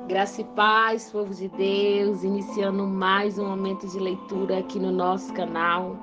Graça e paz, povo de Deus, iniciando mais um momento de leitura aqui no nosso canal.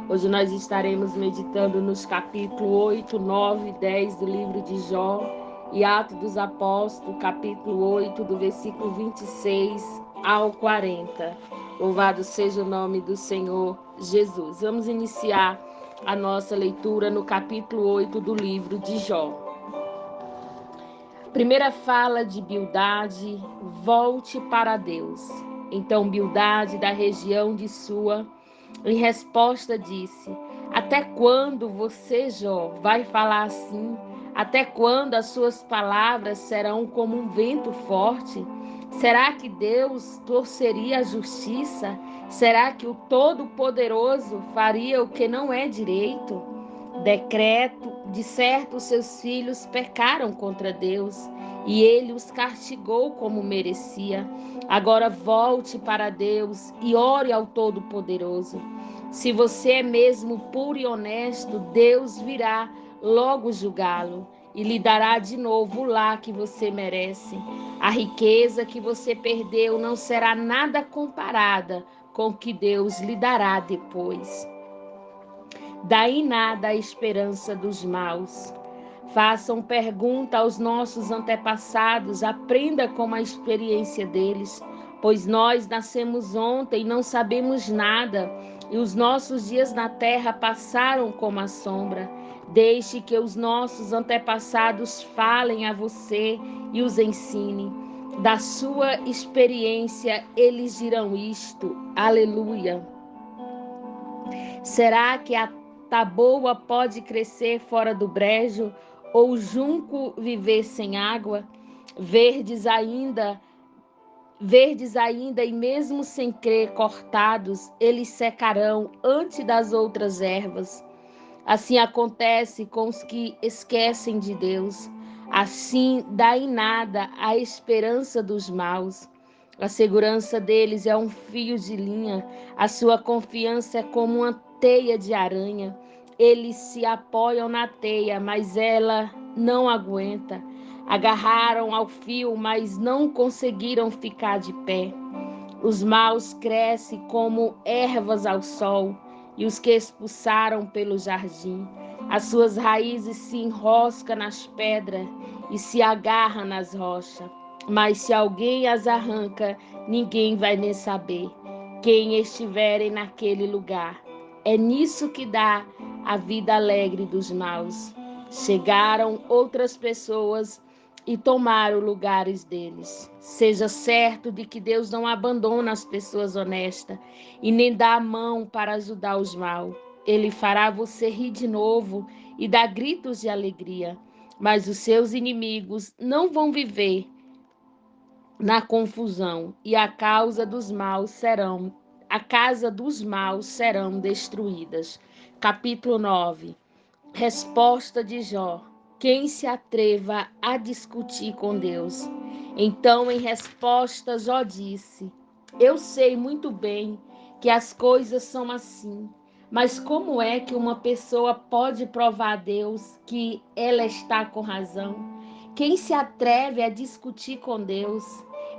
Hoje nós estaremos meditando nos capítulos 8, 9 e 10 do livro de Jó e Atos dos Apóstolos, capítulo 8, do versículo 26 ao 40. Louvado seja o nome do Senhor Jesus. Vamos iniciar a nossa leitura no capítulo 8 do livro de Jó. Primeira fala de Bildade: volte para Deus. Então Bildade, da região de Sua, em resposta disse: até quando você, Jó, vai falar assim? Até quando as suas palavras serão como um vento forte? Será que Deus torceria a justiça? Será que o Todo-Poderoso faria o que não é direito? Decreto, de certo, seus filhos pecaram contra Deus e ele os castigou como merecia. Agora volte para Deus e ore ao Todo-Poderoso. Se você é mesmo puro e honesto, Deus virá logo julgá-lo e lhe dará de novo o lar que você merece. A riqueza que você perdeu não será nada comparada com o que Deus lhe dará depois. Daí nada a esperança dos maus. Façam pergunta aos nossos antepassados, aprenda com a experiência deles, pois nós nascemos ontem e não sabemos nada, e os nossos dias na terra passaram como a sombra. Deixe que os nossos antepassados falem a você e os ensine. Da sua experiência eles dirão isto. Aleluia. Será que a taboa pode crescer fora do brejo, ou o junco viver sem água? Verdes ainda, verdes ainda e mesmo sem crer cortados, eles secarão antes das outras ervas. Assim acontece com os que esquecem de Deus. Assim dá em nada a esperança dos maus. A segurança deles é um fio de linha, a sua confiança é como uma teia de aranha. Eles se apoiam na teia, mas ela não aguenta. Agarraram ao fio, mas não conseguiram ficar de pé. Os maus crescem como ervas ao sol, e os que expulsaram pelo jardim. As suas raízes se enroscam nas pedras e se agarram nas rochas. Mas se alguém as arranca, ninguém vai nem saber quem estiverem naquele lugar. É nisso que dá a vida alegre dos maus. Chegaram outras pessoas e tomaram lugares deles. Seja certo de que Deus não abandona as pessoas honestas e nem dá a mão para ajudar os maus. Ele fará você rir de novo e dar gritos de alegria, mas os seus inimigos não vão viver na confusão e a casa dos maus serão destruídas. Capítulo 9. Resposta de Jó: quem se atreva a discutir com Deus? Então, em resposta, Jó disse: eu sei muito bem que as coisas são assim, mas como é que uma pessoa pode provar a Deus que ela está com razão? Quem se atreve a discutir com Deus?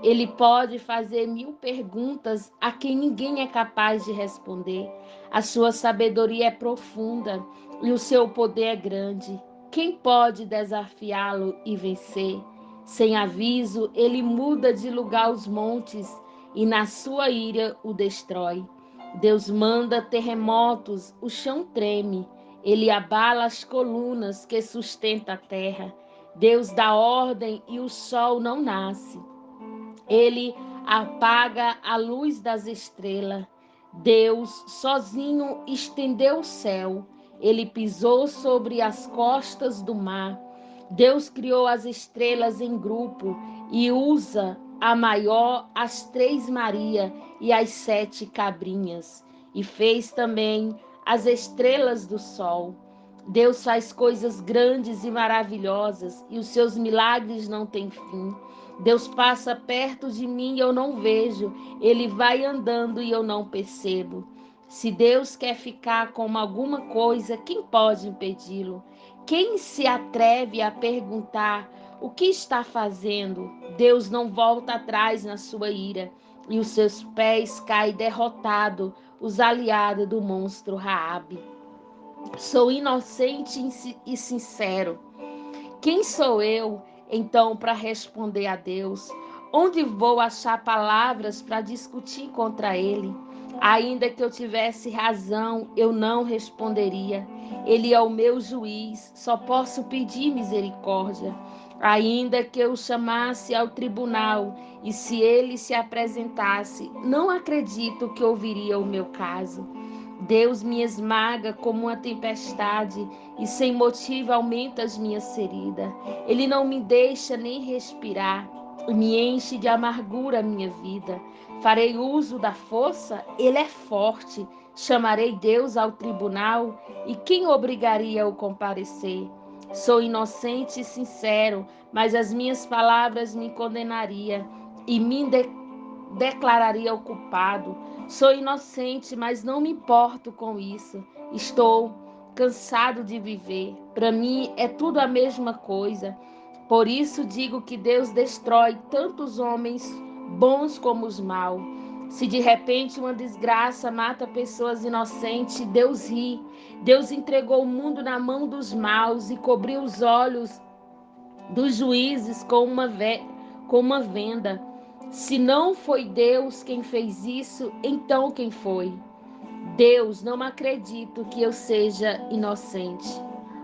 Ele pode fazer 1000 perguntas a quem ninguém é capaz de responder. A sua sabedoria é profunda e o seu poder é grande. Quem pode desafiá-lo e vencer? Sem aviso, ele muda de lugar os montes e na sua ira o destrói. Deus manda terremotos, o chão treme. Ele abala as colunas que sustentam a terra. Deus dá ordem e o sol não nasce. Ele apaga a luz das estrelas. Deus sozinho estendeu o céu. Ele pisou sobre as costas do mar. Deus criou as estrelas em grupo e usa a maior, as 3 Maria e as 7 cabrinhas. E fez também as estrelas do sol. Deus faz coisas grandes e maravilhosas e os seus milagres não têm fim. Deus passa perto de mim e eu não vejo. Ele vai andando e eu não percebo. Se Deus quer ficar com alguma coisa, quem pode impedi-lo? Quem se atreve a perguntar o que está fazendo? Deus não volta atrás na sua ira, e os seus pés caem derrotado, os aliados do monstro Raabe. Sou inocente e sincero. Quem sou eu, então, para responder a Deus? Onde vou achar palavras para discutir contra ele? Ainda que eu tivesse razão, eu não responderia. Ele é o meu juiz, só posso pedir misericórdia. Ainda que eu chamasse ao tribunal e se ele se apresentasse, não acredito que ouviria o meu caso. Deus me esmaga como uma tempestade e sem motivo aumenta as minhas feridas. Ele não me deixa nem respirar e me enche de amargura a minha vida. Farei uso da força? Ele é forte. Chamarei Deus ao tribunal e quem obrigaria a comparecer? Sou inocente e sincero, mas as minhas palavras me condenariam e me declararia o culpado. Sou inocente, mas não me importo com isso. Estou cansado de viver. Para mim é tudo a mesma coisa. Por isso digo que Deus destrói tanto os homens bons como os maus. Se de repente uma desgraça mata pessoas inocentes, Deus ri. Deus entregou o mundo na mão dos maus e cobriu os olhos dos juízes com uma venda. Se não foi Deus quem fez isso, então quem foi? Deus, não acredito que eu seja inocente.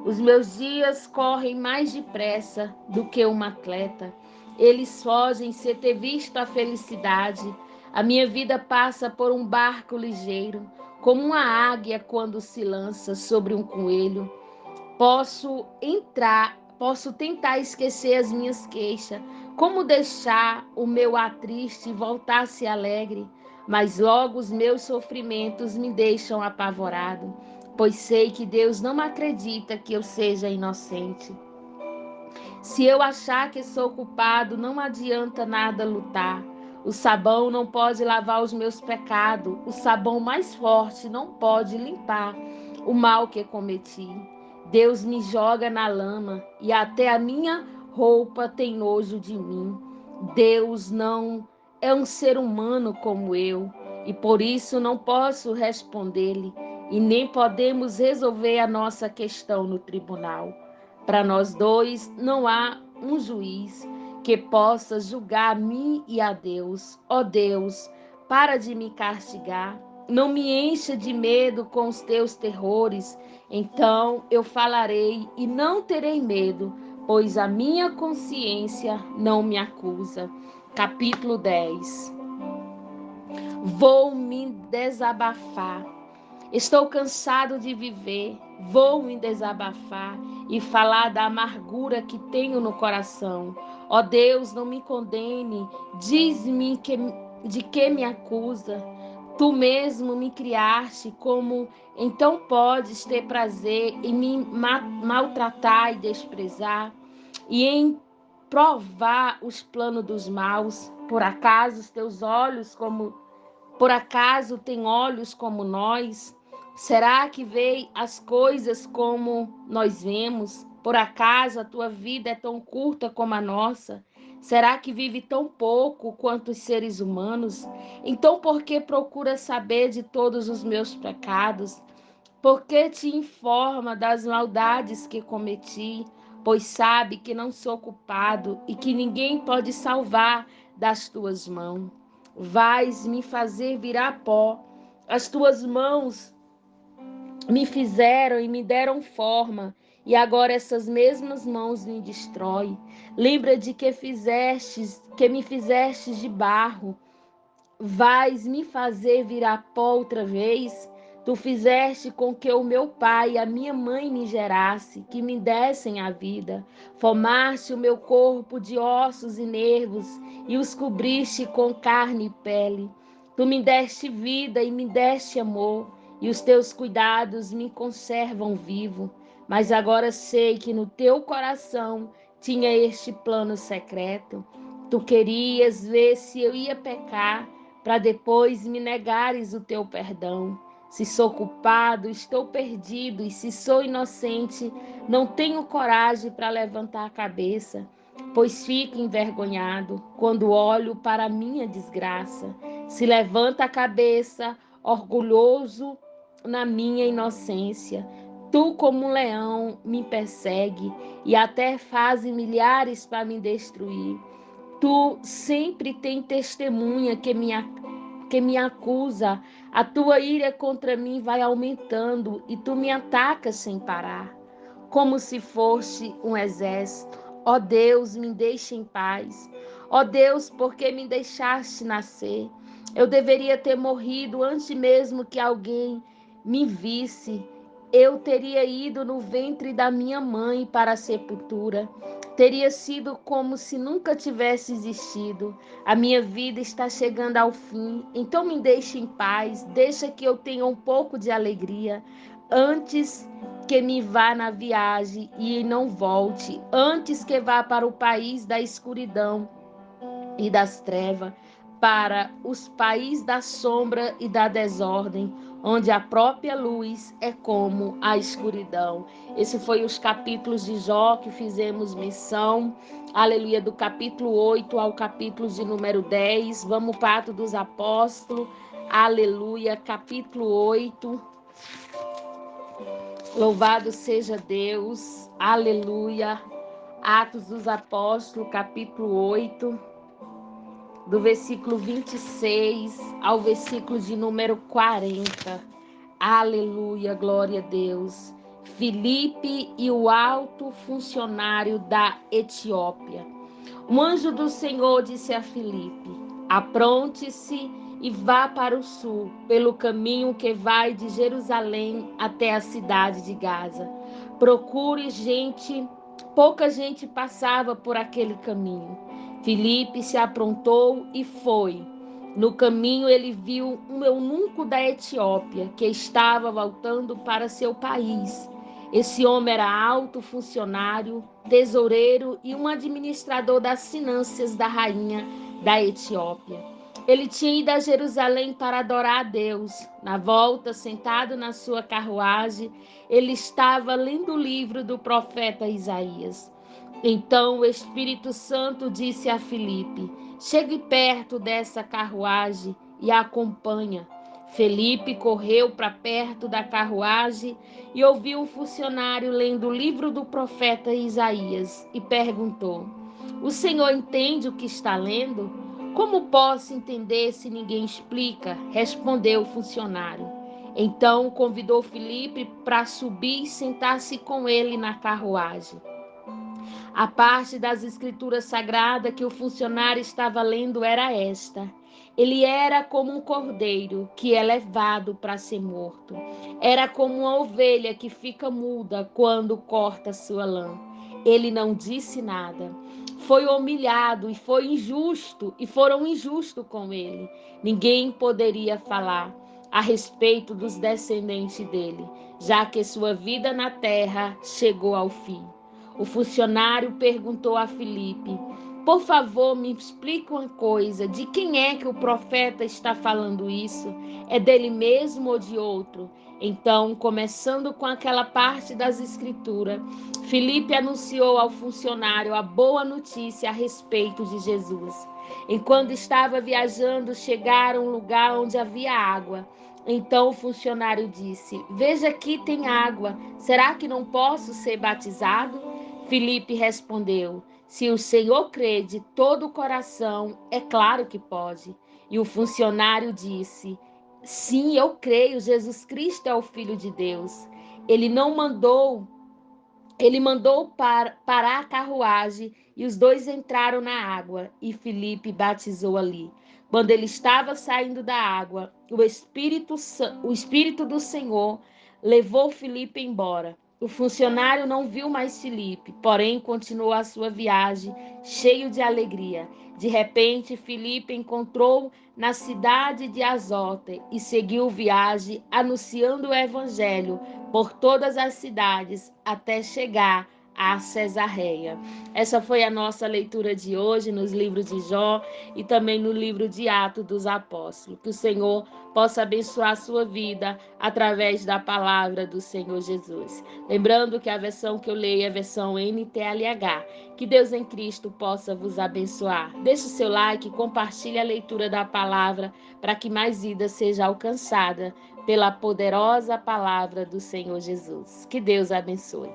Os meus dias correm mais depressa do que um atleta. Eles fogem sem ter visto a felicidade. A minha vida passa por um barco ligeiro, como uma águia quando se lança sobre um coelho. Posso tentar esquecer as minhas queixas, como deixar o meu ar triste e voltar-se alegre, mas logo os meus sofrimentos me deixam apavorado, pois sei que Deus não acredita que eu seja inocente. Se eu achar que sou culpado, não adianta nada lutar. O sabão não pode lavar os meus pecados, o sabão mais forte não pode limpar o mal que cometi. Deus me joga na lama e até a minha roupa tem nojo de mim. Deus não é um ser humano como eu e por isso não posso responder-lhe e nem podemos resolver a nossa questão no tribunal. Para nós dois não há um juiz que possa julgar a mim e a Deus. Ó Deus, para de me castigar. Não me encha de medo com os teus terrores. Então eu falarei e não terei medo, pois a minha consciência não me acusa. Capítulo 10. Vou me desabafar. Estou cansado de viver, vou me desabafar e falar da amargura que tenho no coração. Ó Deus, não me condene, diz-me de que me acusa. Tu mesmo me criaste, como então podes ter prazer em me maltratar e desprezar, e em provar os planos dos maus? Por acaso tem olhos como nós? Será que vê as coisas como nós vemos? Por acaso a tua vida é tão curta como a nossa? Será que vive tão pouco quanto os seres humanos? Então por que procura saber de todos os meus pecados? Por que te informa das maldades que cometi? Pois sabe que não sou culpado e que ninguém pode salvar das tuas mãos. Vais me fazer virar pó. As tuas mãos me fizeram e me deram forma, e agora essas mesmas mãos me destroem. Lembra de que me fizestes de barro. Vais me fazer virar pó outra vez? Tu fizeste com que o meu pai e a minha mãe me gerasse, que me dessem a vida. Formaste o meu corpo de ossos e nervos e os cobriste com carne e pele. Tu me deste vida e me deste amor, e os teus cuidados me conservam vivo. Mas agora sei que no teu coração tinha este plano secreto. Tu querias ver se eu ia pecar, para depois me negares o teu perdão. Se sou culpado, estou perdido, e se sou inocente, não tenho coragem para levantar a cabeça. pois fico envergonhado quando olho para a minha desgraça. Se levanta a cabeça, orgulhoso na minha inocência. Tu, como um leão, me persegue e até fazes milhares para me destruir. Tu sempre tem testemunha que me acusa. A tua ira contra mim vai aumentando e tu me atacas sem parar, como se fosse um exército. Ó Deus, me deixe em paz. Ó Deus, por que me deixaste nascer? Eu deveria ter morrido antes mesmo que alguém me visse. Eu teria ido no ventre da minha mãe para a sepultura. Teria sido como se nunca tivesse existido. A minha vida está chegando ao fim, então me deixe em paz, deixa que eu tenha um pouco de alegria, antes que me vá na viagem e não volte, antes que vá para o país da escuridão e das trevas, para os países da sombra e da desordem, onde a própria luz é como a escuridão. Esse foi os capítulos de Jó que fizemos menção, aleluia, do capítulo 8 ao capítulo de número 10. Vamos para Atos dos Apóstolos, aleluia, capítulo 8. Louvado seja Deus, aleluia. Atos dos Apóstolos, capítulo 8, do versículo 26 ao versículo de número 40. Aleluia, glória a Deus. Filipe e o alto funcionário da Etiópia. O anjo do Senhor disse a Filipe: apronte-se e vá para o sul, pelo caminho que vai de Jerusalém até a cidade de Gaza. Procure gente, pouca gente passava por aquele caminho. Filipe se aprontou e foi. No caminho ele viu um eunuco da Etiópia que estava voltando para seu país. Esse homem era alto funcionário, tesoureiro e um administrador das finanças da rainha da Etiópia. Ele tinha ido a Jerusalém para adorar a Deus. Na volta, sentado na sua carruagem, ele estava lendo o livro do profeta Isaías. Então o Espírito Santo disse a Filipe: chegue perto dessa carruagem e a acompanha. Felipe correu para perto da carruagem e ouviu um funcionário lendo o livro do profeta Isaías e perguntou: o senhor entende o que está lendo? Como posso entender se ninguém explica? Respondeu o funcionário. Então convidou Felipe para subir e sentar-se com ele na carruagem. A parte das escrituras sagradas que o funcionário estava lendo era esta: ele era como um cordeiro que é levado para ser morto. Era como uma ovelha que fica muda quando corta sua lã. Ele não disse nada. Foi humilhado e foi injusto, e foram injustos com ele. Ninguém poderia falar a respeito dos descendentes dele, já que sua vida na terra chegou ao fim. O funcionário perguntou a Filipe: por favor, me explique uma coisa. De quem é que o profeta está falando isso? É dele mesmo ou de outro? Então, começando com aquela parte das escrituras, Filipe anunciou ao funcionário a boa notícia a respeito de Jesus. Enquanto estava viajando, chegaram a um lugar onde havia água. Então o funcionário disse: veja, aqui tem água. Será que não posso ser batizado? Filipe respondeu: se o Senhor crê de todo o coração, é claro que pode. E o funcionário disse: sim, eu creio, Jesus Cristo é o Filho de Deus. Ele não mandou, ele mandou parar a carruagem e os dois entraram na água e Filipe batizou ali. Quando ele estava saindo da água, o Espírito do Senhor levou Filipe embora. O funcionário não viu mais Filipe, porém continuou a sua viagem, cheio de alegria. De repente, Filipe encontrou na cidade de Azote e seguiu viagem, anunciando o evangelho por todas as cidades, até chegar a Cesareia. Essa foi a nossa leitura de hoje nos livros de Jó e também no livro de Atos dos Apóstolos. Que o Senhor possa abençoar a sua vida através da palavra do Senhor Jesus. Lembrando que a versão que eu leio é a versão NTLH. Que Deus em Cristo possa vos abençoar. Deixe o seu like, compartilhe a leitura da palavra para que mais vida seja alcançada pela poderosa palavra do Senhor Jesus. Que Deus abençoe.